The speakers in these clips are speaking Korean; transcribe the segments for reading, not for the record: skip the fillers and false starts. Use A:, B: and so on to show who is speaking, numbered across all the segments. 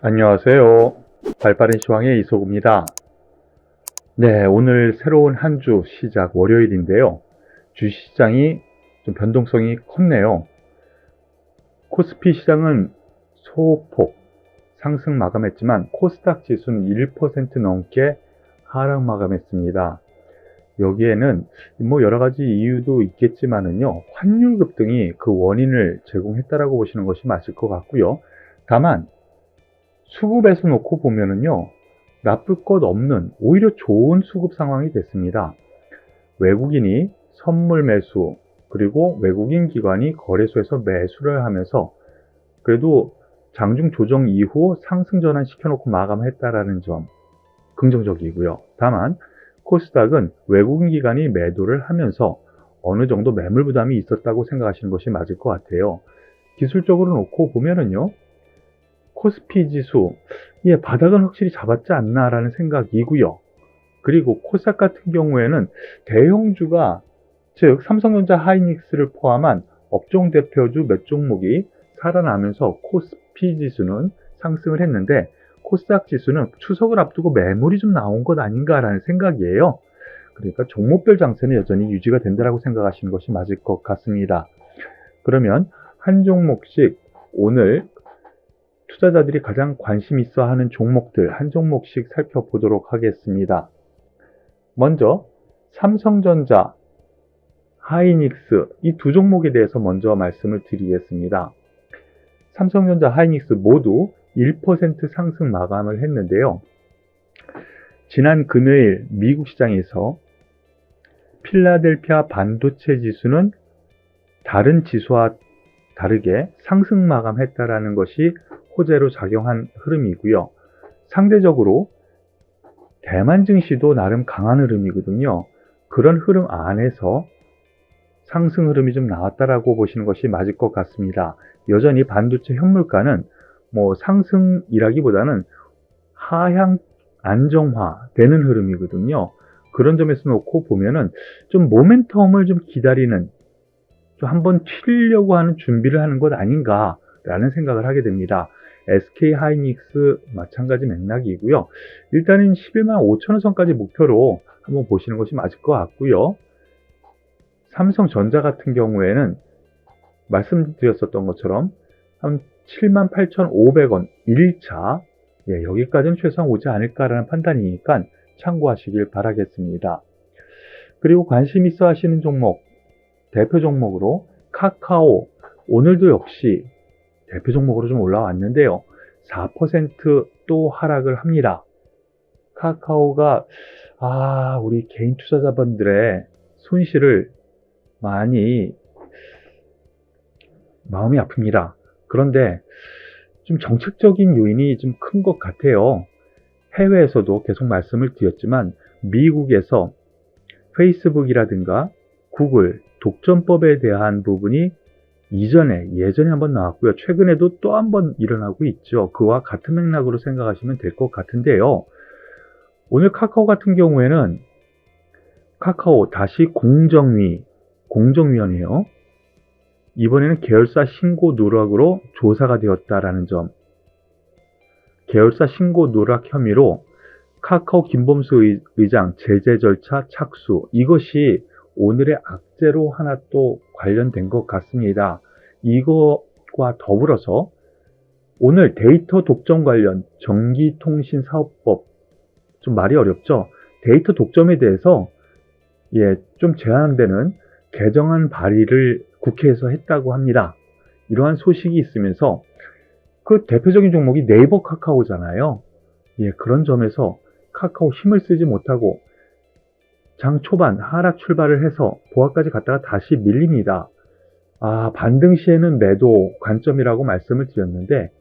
A: 안녕하세요. 발빠른 시황의 이소구입니다. 네, 오늘 새로운 한 주 시작 월요일인데요. 주시장이 좀 변동성이 컸네요. 코스피 시장은 소폭 상승 마감했지만 코스닥 지수는 1% 넘게 하락 마감했습니다. 여기에는 뭐 여러 가지 이유도 있겠지만은요, 환율 급등이 그 원인을 제공했다라고 보시는 것이 맞을 것 같고요. 다만 수급에서 놓고 보면은요, 나쁠 것 없는 오히려 좋은 수급 상황이 됐습니다. 외국인이 선물 매수, 그리고 외국인 기관이 거래소에서 매수를 하면서 그래도 장중 조정 이후 상승 전환 시켜놓고 마감했다라는 점 긍정적이고요. 다만 코스닥은 외국인 기관이 매도를 하면서 어느 정도 매물 부담이 있었다고 생각하시는 것이 맞을 것 같아요. 기술적으로 놓고 보면은요, 코스피 지수, 바닥은 확실히 잡았지 않나라는 생각이고요. 그리고 코스닥 같은 경우에는 대형주가, 즉 삼성전자, 하이닉스를 포함한 업종 대표주 몇 종목이 살아나면서 코스피 지수는 상승을 했는데, 코스닥 지수는 추석을 앞두고 매물이 좀 나온 것 아닌가라는 생각이에요. 그러니까 종목별 장세는 여전히 유지가 된다고 생각하시는 것이 맞을 것 같습니다. 그러면 한 종목씩 오늘 투자자들이 가장 관심 있어 하는 종목들 한 종목씩 살펴보도록 하겠습니다. 먼저 삼성전자, 하이닉스 이 두 종목에 대해서 먼저 말씀을 드리겠습니다. 삼성전자, 하이닉스 모두 1% 상승 마감을 했는데요. 지난 금요일 미국 시장에서 필라델피아 반도체 지수는 다른 지수와 다르게 상승 마감했다라는 것이 호재로 작용한 흐름이고요. 상대적으로 대만 증시도 나름 강한 흐름이거든요. 그런 흐름 안에서 상승 흐름이 좀 나왔다라고 보시는 것이 맞을 것 같습니다. 여전히 반도체 현물가는 상승이라기보다는 하향 안정화 되는 흐름이거든요. 그런 점에서 놓고 보면은 좀 모멘텀을 좀 기다리는, 좀 한번 튀려고 하는 준비를 하는 것 아닌가라는 생각을 하게 됩니다. SK 하이닉스 마찬가지 맥락이고요. 일단은 11만 5천 원 선까지 목표로 한번 보시는 것이 맞을 것 같고요. 삼성전자 같은 경우에는 말씀드렸었던 것처럼 한 7만 8,500원 1차, 여기까지는 최소한 오지 않을까라는 판단이니까 참고하시길 바라겠습니다. 그리고 관심 있어 하시는 종목, 대표 종목으로 카카오, 오늘도 역시 대표 종목으로 좀 올라왔는데요. 4% 또 하락을 합니다. 카카오가 우리 개인 투자자분들의 손실을 많이 마음이 아픕니다. 그런데 좀 정책적인 요인이 좀 큰 것 같아요. 해외에서도 계속 말씀을 드렸지만 미국에서 페이스북이라든가 구글 독점법에 대한 부분이 예전에 한번 나왔고요. 최근에도 또 한번 일어나고 있죠. 그와 같은 맥락으로 생각하시면 될 것 같은데요. 오늘 카카오 같은 경우에는 카카오 다시 공정위원회요. 이번에는 계열사 신고 누락으로 조사가 되었다라는 점. 계열사 신고 누락 혐의로 카카오 김범수 의장 제재 절차 착수, 이것이 오늘의 악재로 하나 또 관련된 것 같습니다. 이것과 더불어서 오늘 데이터 독점 관련 전기통신사업법, 좀 말이 어렵죠? 데이터 독점에 대해서 좀 제한되는 개정안 발의를 국회에서 했다고 합니다. 이러한 소식이 있으면서 그 대표적인 종목이 네이버 카카오잖아요. 그런 점에서 카카오 힘을 쓰지 못하고 장 초반 하락 출발을 해서 보합까지 갔다가 다시 밀립니다. 반등 시에는 매도 관점이라고 말씀을 드렸는데,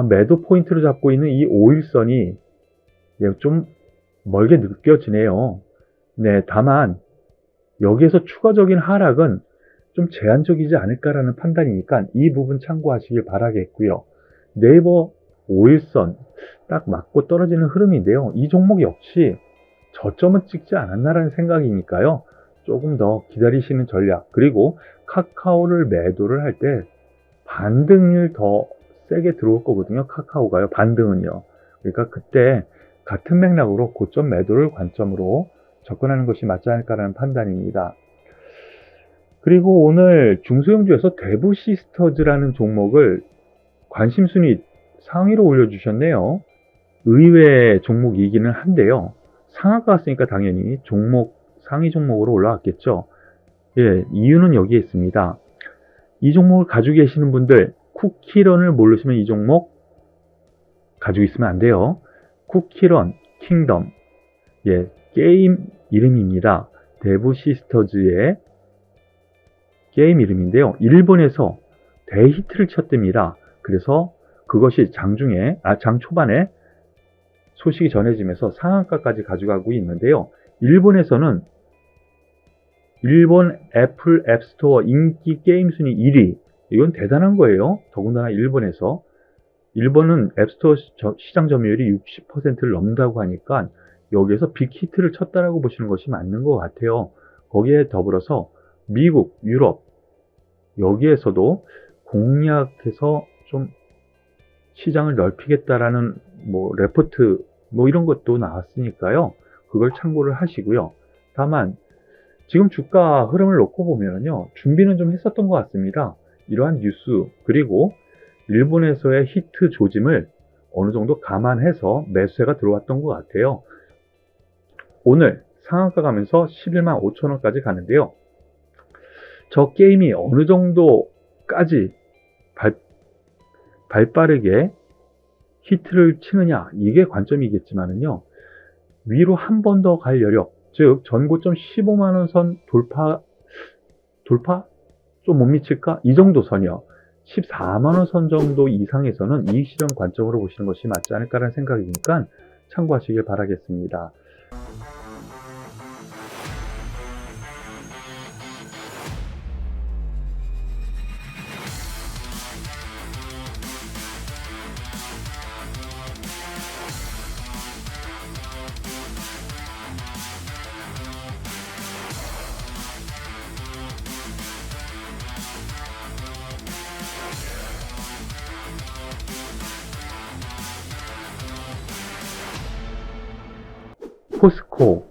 A: 매도 포인트로 잡고 있는 이 5일선이 좀 멀게 느껴지네요. 다만 여기에서 추가적인 하락은 좀 제한적이지 않을까라는 판단이니까 이 부분 참고하시길 바라겠고요. 네이버 5일선 딱 맞고 떨어지는 흐름인데요. 이 종목 역시 저점은 찍지 않았나라는 생각이니까요. 조금 더 기다리시는 전략, 그리고 카카오를 매도를 할 때 반등을 더 세게 들어올 거거든요. 카카오가요. 반등은요. 그러니까 그때 같은 맥락으로 고점 매도를 관점으로 접근하는 것이 맞지 않을까라는 판단입니다. 그리고 오늘 중소형주에서 대부시스터즈라는 종목을 관심순위 상위로 올려주셨네요. 의외의 종목이기는 한데요. 상한가 갔으니까 당연히 상위 종목으로 올라왔겠죠. 예, 이유는 여기에 있습니다. 이 종목을 가지고 계시는 분들, 쿠키런을 모르시면 이 종목 가지고 있으면 안 돼요. 쿠키런, 킹덤, 예, 게임 이름입니다. 대부시스터즈의 게임 이름인데요. 일본에서 대히트를 쳤답니다. 그래서 그것이 장 초반에 소식이 전해지면서 상한가까지 가져가고 있는데요. 일본에서는 일본 애플 앱스토어 인기 게임 순위 1위. 이건 대단한 거예요. 더군다나 일본은 앱스토어 시장 점유율이 60%를 넘는다고 하니까 여기에서 빅히트를 쳤다라고 보시는 것이 맞는 것 같아요. 거기에 더불어서 미국, 유럽 여기에서도 공략해서 좀 시장을 넓히겠다라는 레포트 이런 것도 나왔으니까요. 그걸 참고를 하시고요. 다만 지금 주가 흐름을 놓고 보면요. 준비는 좀 했었던 것 같습니다. 이러한 뉴스 그리고 일본에서의 히트 조짐을 어느 정도 감안해서 매수세가 들어왔던 것 같아요. 오늘 상한가 가면서 11만 5천 원까지 가는데요. 저 게임이 어느 정도까지 발빠르게 히트를 치느냐 이게 관점이겠지만은요. 위로 한 번 더 갈 여력, 즉 전고점 15만원 선 돌파 좀 못 미칠까? 이 정도 선이요. 14만원 선 정도 이상에서는 이익 실현 관점으로 보시는 것이 맞지 않을까라는 생각이니까 참고하시길 바라겠습니다. 포스코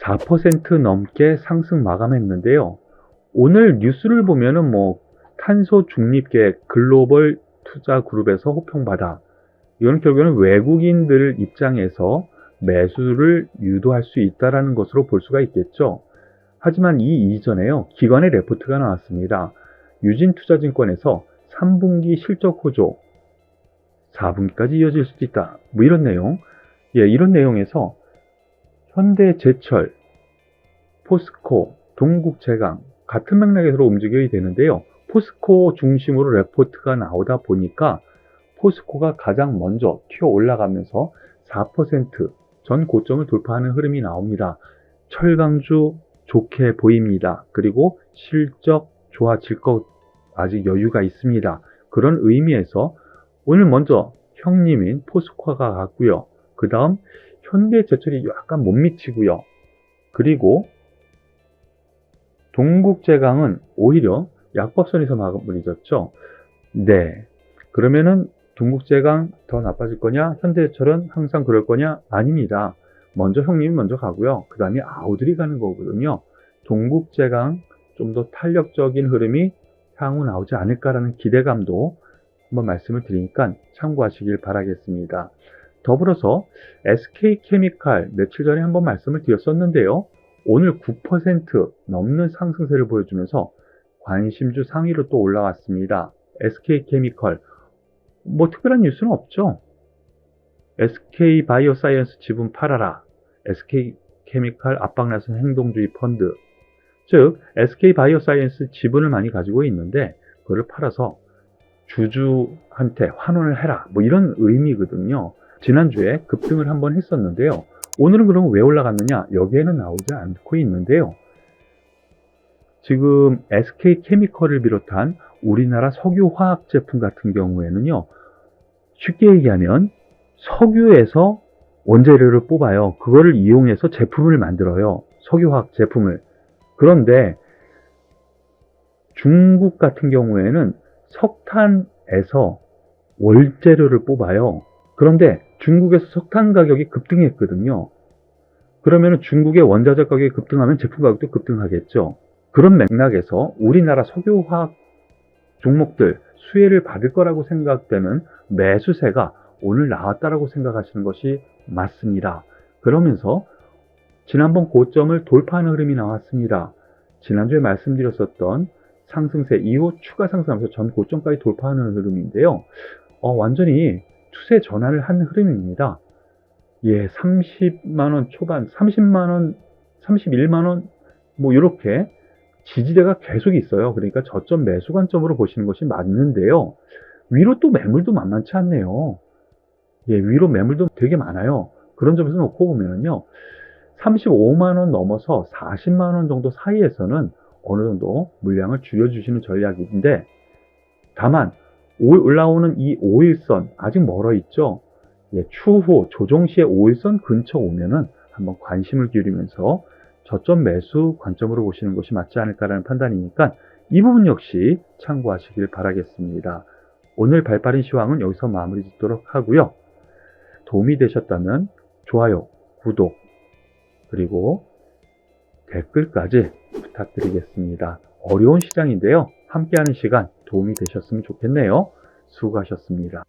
A: 4% 넘게 상승 마감했는데요. 오늘 뉴스를 보면은 탄소 중립계 글로벌 투자 그룹에서 호평받아. 이건 결국에는 외국인들 입장에서 매수를 유도할 수 있다는 것으로 볼 수가 있겠죠. 하지만 이 이전에요. 기관의 레포트가 나왔습니다. 유진투자증권에서 3분기 실적 호조 4분기까지 이어질 수도 있다. 이런 내용. 예, 이런 내용에서 현대제철, 포스코, 동국제강 같은 맥락에서 움직여야 되는데요. 포스코 중심으로 레포트가 나오다 보니까 포스코가 가장 먼저 튀어 올라가면서 4% 전 고점을 돌파하는 흐름이 나옵니다. 철강주 좋게 보입니다. 그리고 실적 좋아질 것 아직 여유가 있습니다. 그런 의미에서 오늘 먼저 형님인 포스코가 갔고요. 그 다음 현대제철이 약간 못 미치고요. 그리고 동국제강은 오히려 약법선에서 마무리졌죠. 네. 그러면은 동국제강 더 나빠질 거냐? 현대제철은 항상 그럴 거냐? 아닙니다. 먼저 형님이 먼저 가고요. 그 다음에 아우들이 가는 거거든요. 동국제강 좀 더 탄력적인 흐름이 향후 나오지 않을까라는 기대감도 한번 말씀을 드리니까 참고하시길 바라겠습니다. 더불어서 SK케미칼 며칠 전에 한번 말씀을 드렸었는데요. 오늘 9% 넘는 상승세를 보여주면서 관심주 상위로 또 올라왔습니다. SK케미칼 특별한 뉴스는 없죠. SK바이오사이언스 지분 팔아라. SK케미칼 압박나선 행동주의 펀드. 즉 SK바이오사이언스 지분을 많이 가지고 있는데 그걸 팔아서 주주한테 환원을 해라. 이런 의미거든요. 지난주에 급등을 한번 했었는데요. 오늘은 그러면 왜 올라갔느냐? 여기에는 나오지 않고 있는데요. 지금 SK케미칼을 비롯한 우리나라 석유화학 제품 같은 경우에는요. 쉽게 얘기하면 석유에서 원재료를 뽑아요. 그거를 이용해서 제품을 만들어요. 석유화학 제품을. 그런데 중국 같은 경우에는 석탄에서 월재료를 뽑아요. 그런데 중국에서 석탄 가격이 급등했거든요. 그러면 중국의 원자재 가격이 급등하면 제품 가격도 급등하겠죠. 그런 맥락에서 우리나라 석유화학 종목들 수혜를 받을 거라고 생각되는 매수세가 오늘 나왔다라고 생각하시는 것이 맞습니다. 그러면서 지난번 고점을 돌파하는 흐름이 나왔습니다. 지난주에 말씀드렸었던 상승세 이후 추가 상승하면서 전 고점까지 돌파하는 흐름인데요. 완전히 추세 전환을 한 흐름입니다. 예, 30만원 초반, 30만원, 31만원, 뭐, 이렇게 지지대가 계속 있어요. 그러니까 저점 매수 관점으로 보시는 것이 맞는데요. 위로 또 매물도 만만치 않네요. 예, 위로 매물도 되게 많아요. 그런 점에서 놓고 보면은요, 35만원 넘어서 40만원 정도 사이에서는 어느 정도 물량을 줄여주시는 전략인데, 다만, 올라오는 이 5일선 아직 멀어 있죠. 예, 추후 조정 시에 5일선 근처 오면은 한번 관심을 기울이면서 저점 매수 관점으로 보시는 것이 맞지 않을까라는 판단이니까 이 부분 역시 참고하시길 바라겠습니다. 오늘 발빠른 시황은 여기서 마무리 짓도록 하고요. 도움이 되셨다면 좋아요, 구독, 그리고 댓글까지 부탁드리겠습니다. 어려운 시장인데요. 함께하는 시간 도움이 되셨으면 좋겠네요. 수고하셨습니다.